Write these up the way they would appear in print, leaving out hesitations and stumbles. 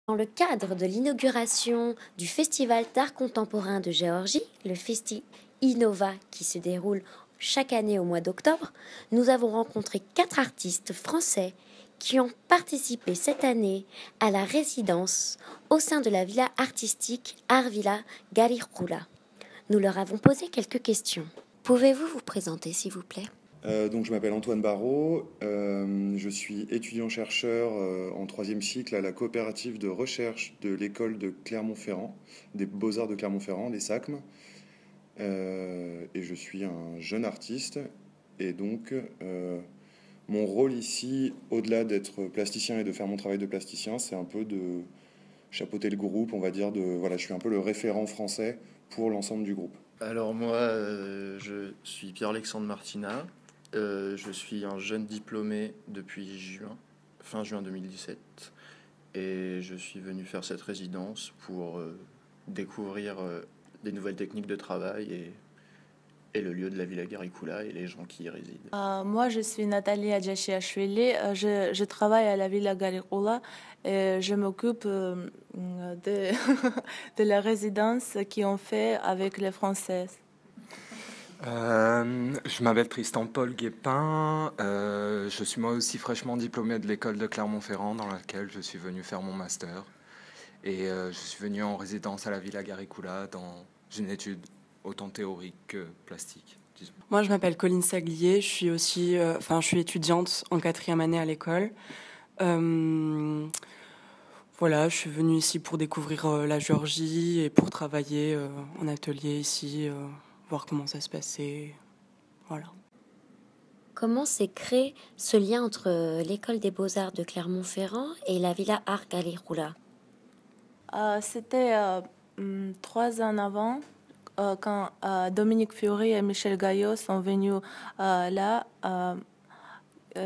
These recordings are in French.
Dans le cadre de l'inauguration du Festival d'art contemporain de Géorgie, le Festi Innova qui se déroule chaque année au mois d'octobre, nous avons rencontré 4 artistes français qui ont participé cette année à la résidence au sein de la villa artistique Art Villa Garicula. Nous leur avons posé quelques questions. Pouvez-vous vous présenter, s'il vous plaît? Donc je m'appelle Antoine Barrault, je suis étudiant-chercheur en troisième cycle à la coopérative de recherche de l'école de Clermont-Ferrand, des Beaux-Arts de Clermont-Ferrand, les SACM, et je suis un jeune artiste, et donc mon rôle ici, au-delà d'être plasticien et de faire mon travail de plasticien, c'est un peu de chapeauter le groupe, on va dire, voilà, je suis un peu le référent français pour l'ensemble du groupe. Alors moi, je suis Pierre-Alexandre Martina. Je suis un jeune diplômé depuis fin juin 2017. Et je suis venu faire cette résidence pour découvrir des nouvelles techniques de travail et le lieu de la Villa Garicula et les gens qui y résident. Moi, je suis Nathalie Adjachiachvili. Je travaille à la Villa Garicula et je m'occupe de, de la résidence qu'on fait avec les Français. Je m'appelle Tristan-Paul Guépin, je suis moi aussi fraîchement diplômé de l'école de Clermont-Ferrand dans laquelle je suis venu faire mon master et je suis venu en résidence à la Villa Garicula dans une étude autant théorique que plastique, disons. Moi je m'appelle Colline Saglier, je suis aussi, je suis étudiante en 4e année à l'école. Voilà, je suis venue ici pour découvrir la Géorgie et pour travailler en atelier ici. Voir comment ça se passait, voilà. Comment s'est créé ce lien entre l'école des beaux-arts de Clermont-Ferrand et la Villa Art Garicula? C'était 3 ans avant, quand Dominique Fiori et Michel Gaillot sont venus là.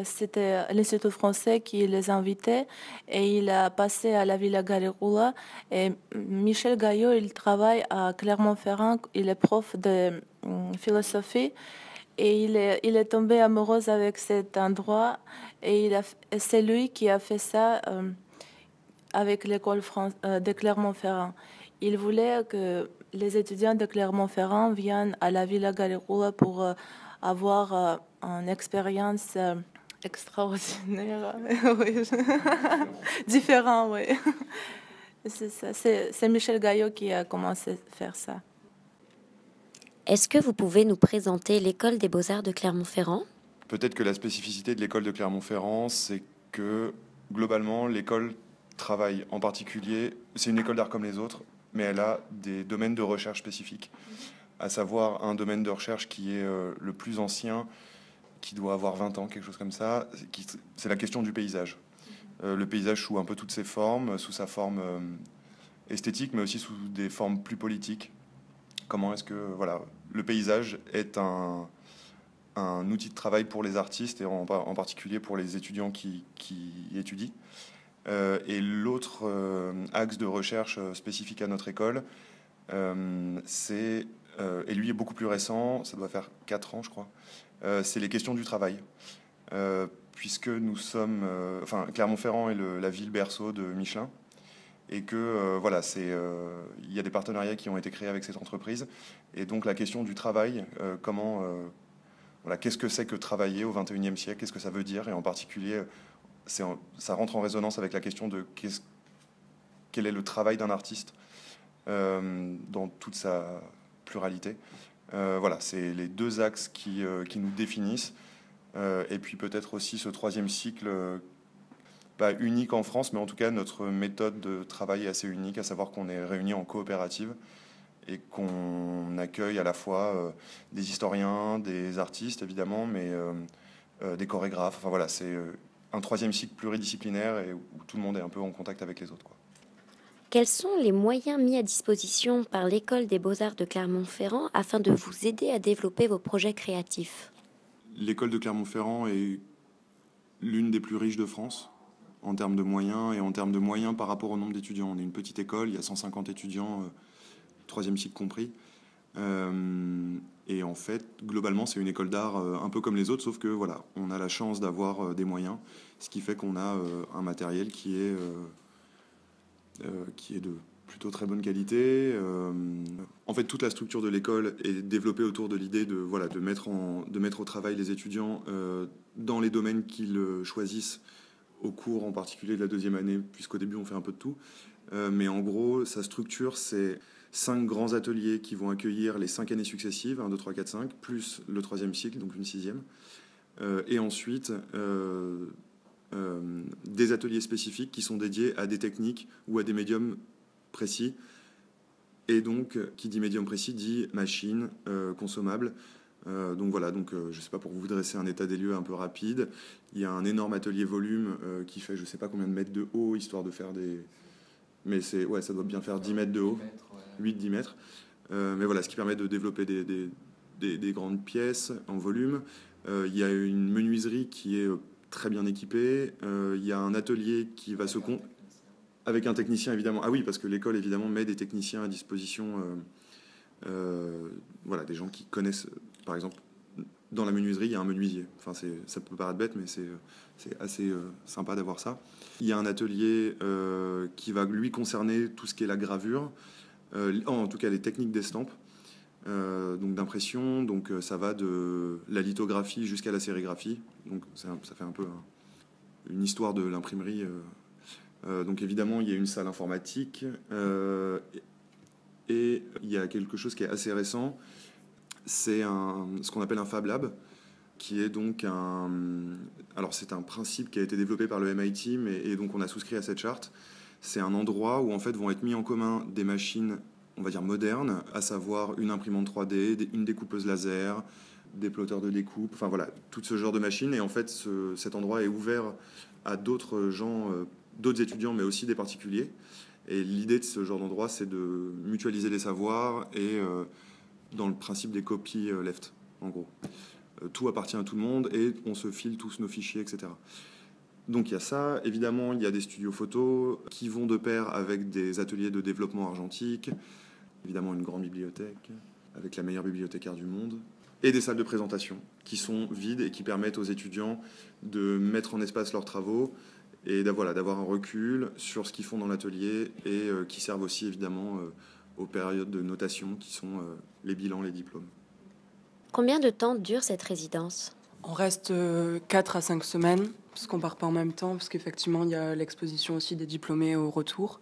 C'était l'Institut français qui les invitait et il a passé à la Villa Garicula. Et Michel Gaillot, il travaille à Clermont-Ferrand, il est prof de philosophie et il est tombé amoureux avec cet endroit et c'est lui qui a fait ça avec l'école de Clermont-Ferrand. Il voulait que les étudiants de Clermont-Ferrand viennent à la Villa Garicula pour avoir une expérience extraordinaire, oui. Différent, oui. C'est ça. C'est Michel Gaillot qui a commencé à faire ça. Est-ce que vous pouvez nous présenter l'école des beaux-arts de Clermont-Ferrand? Peut-être que la spécificité de l'école de Clermont-Ferrand, c'est que globalement, l'école travaille en particulier, c'est une école d'art comme les autres, mais elle a des domaines de recherche spécifiques, à savoir un domaine de recherche qui est le plus ancien, qui doit avoir 20 ans, quelque chose comme ça, c'est la question du paysage. Le paysage sous un peu toutes ses formes, sous sa forme esthétique, mais aussi sous des formes plus politiques. Comment est-ce que voilà, le paysage est un outil de travail pour les artistes et en particulier pour les étudiants qui étudient. Et l'autre axe de recherche spécifique à notre école, et lui est beaucoup plus récent, ça doit faire 4 ans je crois, c'est les questions du travail. Puisque nous sommes... Clermont-Ferrand est la ville berceau de Michelin, et que il y a des partenariats qui ont été créés avec cette entreprise, et donc la question du travail, qu'est-ce que c'est que travailler au XXIe siècle, qu'est-ce que ça veut dire, et en particulier, ça rentre en résonance avec la question de quel est le travail d'un artiste dans toute sa pluralité. C'est les deux axes qui nous définissent, et puis peut-être aussi ce troisième cycle, pas unique en France, mais en tout cas notre méthode de travail est assez unique, à savoir qu'on est réunis en coopérative et qu'on accueille à la fois des historiens, des artistes évidemment, mais des chorégraphes. C'est un troisième cycle pluridisciplinaire et où tout le monde est un peu en contact avec les autres, quoi. Quels sont les moyens mis à disposition par l'école des beaux-arts de Clermont-Ferrand afin de vous aider à développer vos projets créatifs? L'école de Clermont-Ferrand est l'une des plus riches de France en termes de moyens et en termes de moyens par rapport au nombre d'étudiants. On est une petite école, il y a 150 étudiants, troisième cycle compris. Et en fait, globalement, c'est une école d'art un peu comme les autres, sauf que voilà, on a la chance d'avoir des moyens, ce qui fait qu'on a un matériel qui est qui est de plutôt très bonne qualité. En fait, toute la structure de l'école est développée autour de l'idée de, voilà, de mettre au travail les étudiants dans les domaines qu'ils choisissent au cours en particulier de la deuxième année, puisqu'au début on fait un peu de tout. Mais en gros, sa structure, c'est 5 grands ateliers qui vont accueillir les 5 années successives, 1, 2, 3, 4, 5, plus le 3e cycle, donc une 6e. Et ensuite, des ateliers spécifiques qui sont dédiés à des techniques ou à des médiums précis. Et donc, qui dit médium précis dit machine, consommable. Donc voilà, donc, je ne sais pas, pour vous dresser un état des lieux un peu rapide, il y a un énorme atelier volume qui fait je ne sais pas combien de mètres de haut, histoire de faire des... Mais ouais, ça doit bien faire 10 mètres de haut, 8-10 mètres. Mais voilà, ce qui permet de développer des grandes pièces en volume. Il y a une menuiserie qui est très bien équipée. Il y a un atelier qui va avec un technicien, évidemment. Ah oui, parce que l'école, évidemment, met des techniciens à disposition. Voilà, des gens qui connaissent, par exemple, dans la menuiserie, il y a un menuisier. Enfin, ça peut paraître bête, mais c'est assez sympa d'avoir ça. Il y a un atelier qui va, lui, concerner tout ce qui est la gravure, en tout cas les techniques d'estampe, donc d'impression. Donc ça va de la lithographie jusqu'à la sérigraphie. Donc ça fait un peu une histoire de l'imprimerie. Donc évidemment, il y a une salle informatique et il y a quelque chose qui est assez récent. C'est ce qu'on appelle un Fab Lab, qui est donc alors c'est un principe qui a été développé par le MIT, et donc on a souscrit à cette charte. C'est un endroit où en fait vont être mis en commun des machines, on va dire modernes, à savoir une imprimante 3D, une découpeuse laser, des plotteurs de découpe, enfin voilà, tout ce genre de machines. Et en fait, cet endroit est ouvert à d'autres gens, d'autres étudiants, mais aussi des particuliers. Et l'idée de ce genre d'endroit, c'est de mutualiser les savoirs et dans le principe des copies left, en gros. Tout appartient à tout le monde et on se file tous nos fichiers, etc. Donc il y a ça. Évidemment, il y a des studios photos qui vont de pair avec des ateliers de développement argentique. Évidemment, une grande bibliothèque avec la meilleure bibliothécaire du monde. Et des salles de présentation qui sont vides et qui permettent aux étudiants de mettre en espace leurs travaux et d'avoir un recul sur ce qu'ils font dans l'atelier et qui servent aussi évidemment aux périodes de notation qui sont les bilans, les diplômes. Combien de temps dure cette résidence ? On reste 4 à 5 semaines, parce qu'on part pas en même temps, parce qu'effectivement, il y a l'exposition aussi des diplômés au retour.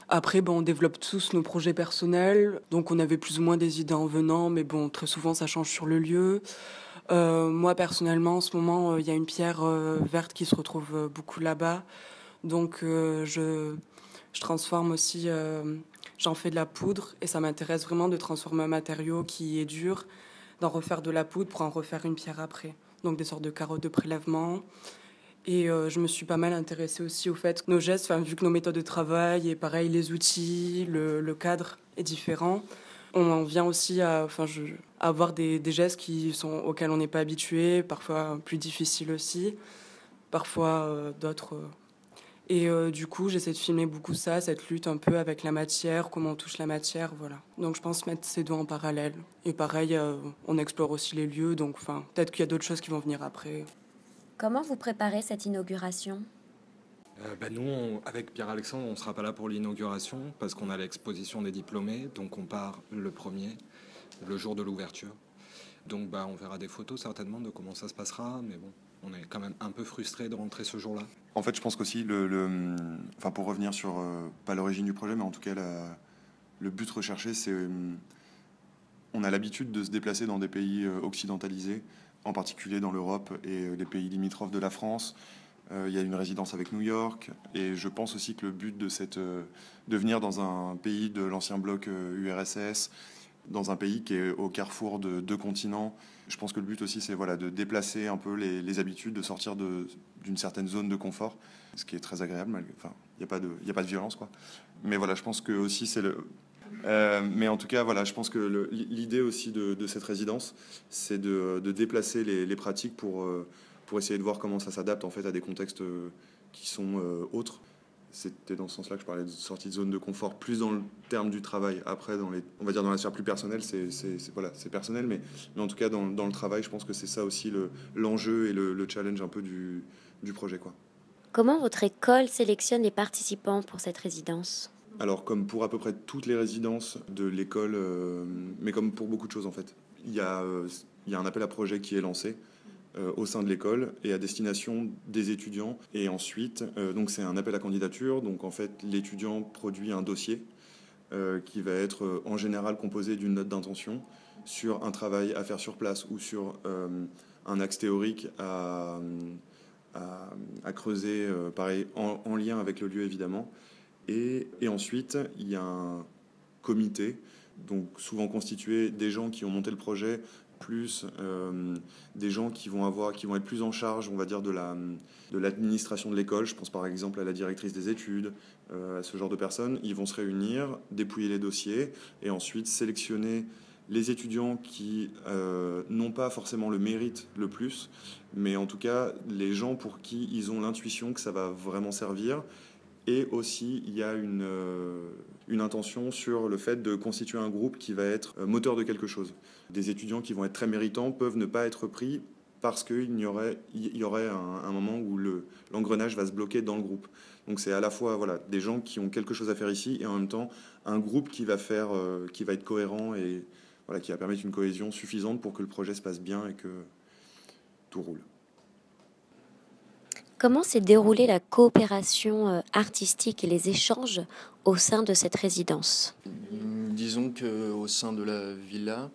Après, on développe tous nos projets personnels, donc on avait plus ou moins des idées en venant, mais bon, très souvent, ça change sur le lieu. Moi, personnellement, en ce moment, il y a une pierre verte qui se retrouve beaucoup là-bas, donc je transforme aussi, j'en fais de la poudre, et ça m'intéresse vraiment de transformer un matériau qui est dur, d'en refaire de la poudre pour en refaire une pierre après. Donc des sortes de carottes de prélèvement. Et je me suis pas mal intéressée aussi au fait que nos gestes, vu que nos méthodes de travail et pareil, les outils, le cadre est différent, on en vient aussi à avoir des gestes auxquels on n'est pas habitué, parfois plus difficiles aussi, parfois d'autres... Et du coup, j'essaie de filmer beaucoup ça, cette lutte un peu avec la matière, comment on touche la matière, voilà. Donc je pense mettre ces deux en parallèle. Et pareil, on explore aussi les lieux, donc peut-être qu'il y a d'autres choses qui vont venir après. Comment vous préparez cette inauguration ? Nous, avec Pierre-Alexandre, on ne sera pas là pour l'inauguration parce qu'on a l'exposition des diplômés, donc on part le premier, le jour de l'ouverture. Donc on verra des photos certainement de comment ça se passera, mais bon, on est quand même un peu frustré de rentrer ce jour-là. En fait, je pense qu'aussi, pour revenir sur, pas l'origine du projet, mais en tout cas le but recherché, c'est... on a l'habitude de se déplacer dans des pays occidentalisés, en particulier dans l'Europe et les pays limitrophes de la France. Il y a une résidence avec New York, et je pense aussi que le but de venir dans un pays de l'ancien bloc URSS, dans un pays qui est au carrefour de 2 continents. Je pense que le but aussi, c'est de déplacer un peu les habitudes, de sortir d'une certaine zone de confort, ce qui est très agréable. Il n'y a pas de violence, quoi. Mais voilà, je pense que aussi c'est mais en tout cas, je pense que l'idée aussi de cette résidence, c'est de déplacer les pratiques pour essayer de voir comment ça s'adapte en fait à des contextes qui sont autres. C'était dans ce sens-là que je parlais de sortie de zone de confort, plus dans le terme du travail. Après, on va dire dans la sphère plus personnelle, c'est personnel, mais en tout cas, dans le travail, je pense que c'est ça aussi l'enjeu et le challenge un peu du projet, quoi. Comment votre école sélectionne les participants pour cette résidence ? Alors, comme pour à peu près toutes les résidences de l'école, mais comme pour beaucoup de choses en fait, il y a un appel à projet qui est lancé au sein de l'école et à destination des étudiants. Et ensuite, donc c'est un appel à candidature. Donc en fait, l'étudiant produit un dossier qui va être en général composé d'une note d'intention sur un travail à faire sur place ou sur un axe théorique à creuser, pareil, en lien avec le lieu évidemment. Et ensuite, il y a un comité, donc souvent constitué des gens qui ont monté le projet, plus des gens qui vont être plus en charge, on va dire, de l'administration de l'école. Je pense par exemple à la directrice des études, à ce genre de personnes. Ils vont se réunir, dépouiller les dossiers et ensuite sélectionner les étudiants qui n'ont pas forcément le mérite le plus, mais en tout cas les gens pour qui ils ont l'intuition que ça va vraiment servir. Et aussi, il y a une intention sur le fait de constituer un groupe qui va être moteur de quelque chose. Des étudiants qui vont être très méritants peuvent ne pas être pris parce qu'il y aurait un moment où l'engrenage va se bloquer dans le groupe. Donc c'est à la fois des gens qui ont quelque chose à faire ici et en même temps un groupe qui va être cohérent et qui va permettre une cohésion suffisante pour que le projet se passe bien et que tout roule. Comment s'est déroulée la coopération artistique et les échanges au sein de cette résidence ? Disons qu'au sein de la villa,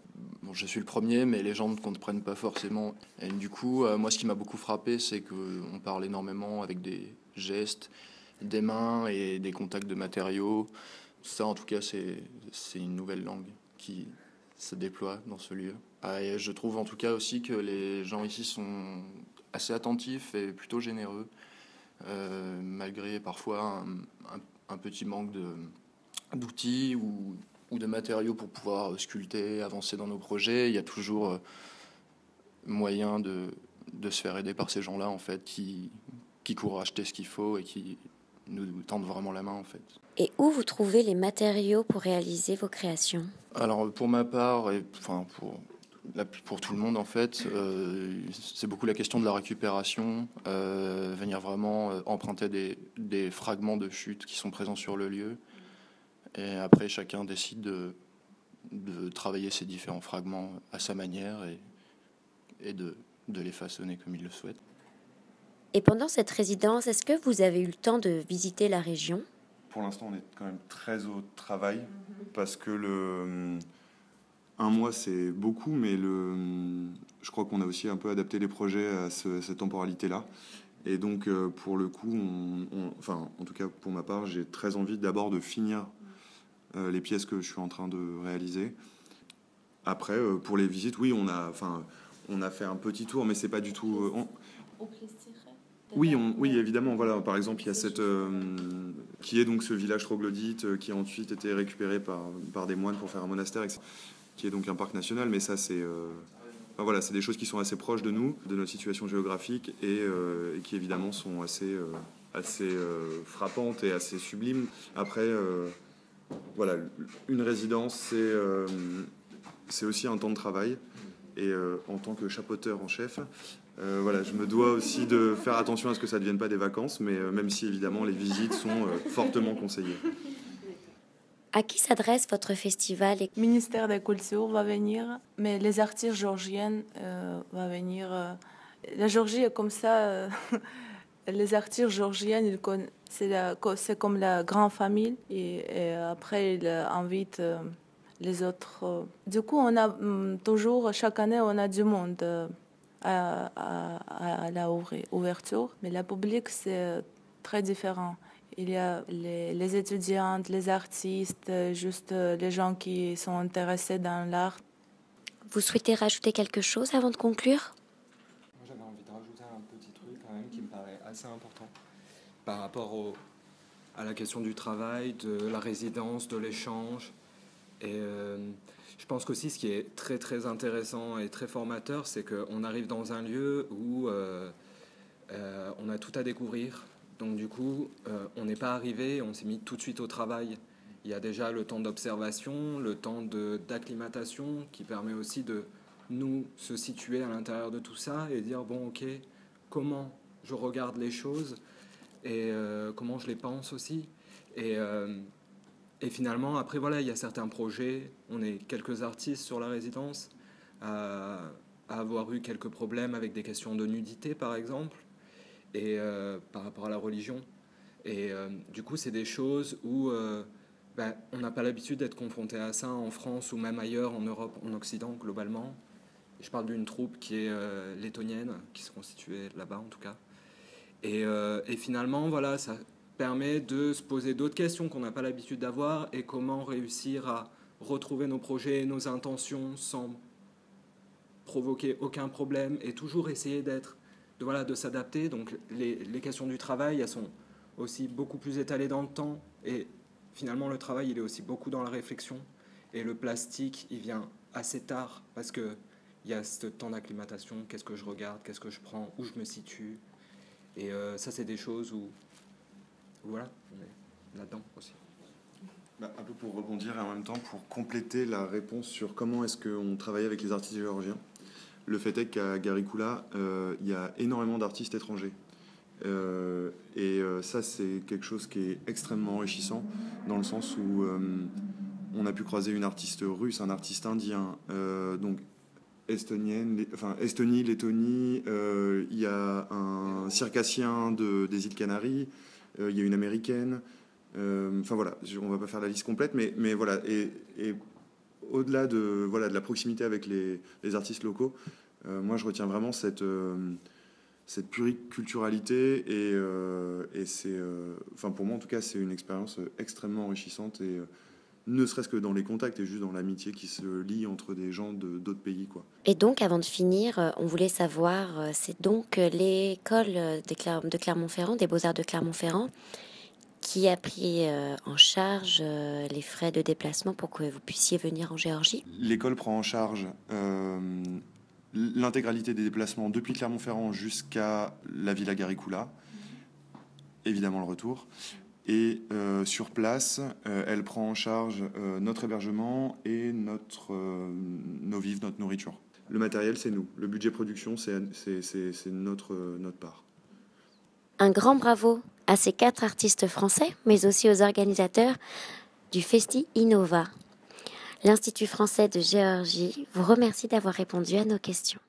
je suis le premier, mais les gens ne comprennent pas forcément. Et du coup, moi, ce qui m'a beaucoup frappé, c'est qu'on parle énormément avec des gestes, des mains et des contacts de matériaux. Ça, en tout cas, c'est une nouvelle langue qui se déploie dans ce lieu. Et je trouve en tout cas aussi que les gens ici sont assez attentifs et plutôt généreux, malgré parfois un petit manque d'outils ou de matériaux pour pouvoir sculpter, avancer dans nos projets. Il y a toujours moyen de se faire aider par ces gens-là, en fait, qui courent acheter ce qu'il faut et qui nous tendent vraiment la main, en fait. Et où vous trouvez les matériaux pour réaliser vos créations ? Alors, pour ma part, et pour tout le monde, en fait, c'est beaucoup la question de la récupération, venir vraiment emprunter des fragments de chute qui sont présents sur le lieu. Et après, chacun décide de travailler ces différents fragments à sa manière et de les façonner comme il le souhaite. Et pendant cette résidence, est-ce que vous avez eu le temps de visiter la région ? Pour l'instant, on est quand même très au travail parce que un mois, c'est beaucoup, mais je crois qu'on a aussi un peu adapté les projets à cette temporalité-là. Et donc, pour le coup, en tout cas pour ma part, j'ai très envie d'abord de finir les pièces que je suis en train de réaliser. Après, pour les visites, oui, on a fait un petit tour, mais c'est pas du tout... Oui, évidemment. Voilà, par exemple, il y a cette qui est donc ce village troglodyte qui a ensuite été récupéré par des moines pour faire un monastère, etc., qui est donc un parc national. Mais ça, c'est c'est des choses qui sont assez proches de nous, de notre situation géographique, et qui évidemment sont assez frappantes et assez sublimes. Après, une résidence, c'est aussi un temps de travail. Et en tant que chapeauteur en chef, je me dois aussi de faire attention à ce que ça ne devienne pas des vacances, mais même si évidemment les visites sont fortement conseillées. À qui s'adresse votre festival ? Le ministère de la Culture va venir, mais les artistes géorgiennes vont venir. La Géorgie est comme ça. Les artistes géorgiennes, c'est comme la grande famille. Et après, ils invitent les autres. Du coup, on a toujours, chaque année, on a du monde à la ouverture. Mais le public, c'est très différent. Il y a les étudiantes, les artistes, juste les gens qui sont intéressés dans l'art. Vous souhaitez rajouter quelque chose avant de conclure ? Moi, j'avais envie de rajouter un petit truc quand même qui me paraît assez important par rapport à la question du travail, de la résidence, de l'échange. Et je pense qu'aussi ce qui est très très intéressant et très formateur, c'est qu'on arrive dans un lieu où on a tout à découvrir. Donc du coup, on n'est pas arrivé, on s'est mis tout de suite au travail. Il y a déjà le temps d'observation, le temps d'acclimatation qui permet aussi de nous se situer à l'intérieur de tout ça et dire bon ok, comment je regarde les choses, et comment je les pense aussi. Et finalement, après, voilà, il y a certains projets. On est quelques artistes sur la résidence à avoir eu quelques problèmes avec des questions de nudité, par exemple, et par rapport à la religion. Et du coup, c'est des choses où on n'a pas l'habitude d'être confronté à ça en France ou même ailleurs, en Europe, en Occident, globalement. Je parle d'une troupe qui est lettonienne, qui se constituait là-bas, en tout cas. Et finalement, voilà, ça permet de se poser d'autres questions qu'on n'a pas l'habitude d'avoir et comment réussir à retrouver nos projets et nos intentions sans provoquer aucun problème et toujours essayer de s'adapter. Donc les questions du travail, elles sont aussi beaucoup plus étalées dans le temps et finalement le travail, il est aussi beaucoup dans la réflexion et le plastique, il vient assez tard parce que il y a ce temps d'acclimatation, qu'est-ce que je regarde, qu'est-ce que je prends, où je me situe. Et ça, c'est des choses où voilà, on est là-dedans aussi. Un peu pour rebondir et en même temps pour compléter la réponse sur comment est-ce qu'on travaille avec les artistes géorgiens. Le fait est qu'à Garicula, il y a énormément d'artistes étrangers. Ça, c'est quelque chose qui est extrêmement enrichissant dans le sens où on a pu croiser une artiste russe, un artiste indien, donc Estonie, Lettonie, il y a un circassien des îles Canaries, il y a une américaine, voilà, on va pas faire la liste complète, mais voilà, et au-delà de la proximité avec les artistes locaux, moi je retiens vraiment cette pluriculturalité et c'est, pour moi en tout cas, c'est une expérience extrêmement enrichissante et ne serait-ce que dans les contacts et juste dans l'amitié qui se lie entre des gens d'autres pays, quoi. Et donc, avant de finir, on voulait savoir, c'est donc l'école de Clermont-Ferrand, des Beaux-Arts de Clermont-Ferrand, qui a pris en charge les frais de déplacement pour que vous puissiez venir en Géorgie. L'école prend en charge l'intégralité des déplacements depuis Clermont-Ferrand jusqu'à la Villa Garicula, évidemment le retour. Et sur place, elle prend en charge notre hébergement et nos vivres, notre nourriture. Le matériel, c'est nous. Le budget production, c'est notre part. Un grand bravo à ces 4 artistes français, mais aussi aux organisateurs du Festi Innova. L'Institut français de Géorgie vous remercie d'avoir répondu à nos questions.